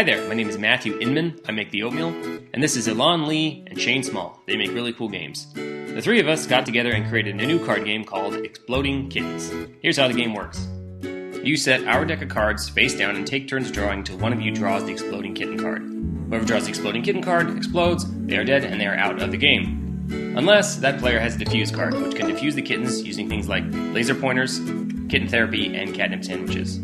Hi there, my name is Matthew Inman, I make the oatmeal, and this is Elon Lee and Shane Small. They make really cool games. The three of us got together and created a new card game called Exploding Kittens. Here's how the game works. You set our deck of cards face down and take turns drawing until one of you draws the Exploding Kitten card. Whoever draws the Exploding Kitten card explodes, they are dead, and they are out of the game. Unless that player has a defuse card, which can defuse the kittens using things like laser pointers, kitten therapy, and catnip sandwiches.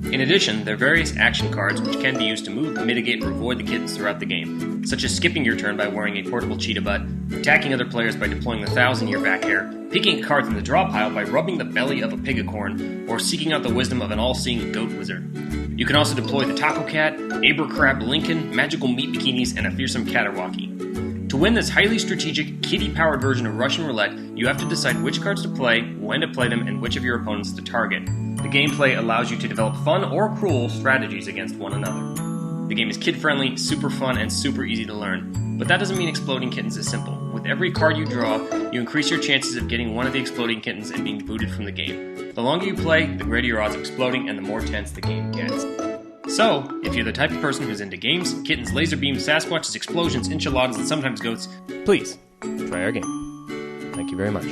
In addition, there are various action cards which can be used to move, mitigate, or avoid the kittens throughout the game, such as skipping your turn by wearing a portable cheetah butt, attacking other players by deploying the 1,000-year back hair, picking a card from the draw pile by rubbing the belly of a pigacorn, or seeking out the wisdom of an all-seeing goat wizard. You can also deploy the Taco Cat, Abercrab Lincoln, magical meat bikinis, and a fearsome Catarwalkie. To win this highly strategic, kitty-powered version of Russian roulette, you have to decide which cards to play, when to play them, and which of your opponents to target. The gameplay allows you to develop fun or cruel strategies against one another. The game is kid-friendly, super fun, and super easy to learn. But that doesn't mean Exploding Kittens is simple. With every card you draw, you increase your chances of getting one of the Exploding Kittens and being booted from the game. The longer you play, the greater your odds of exploding and the more tense the game gets. So, if you're the type of person who's into games, kittens, laser beams, Sasquatches, explosions, enchiladas, and sometimes goats, please try our game. Thank you very much.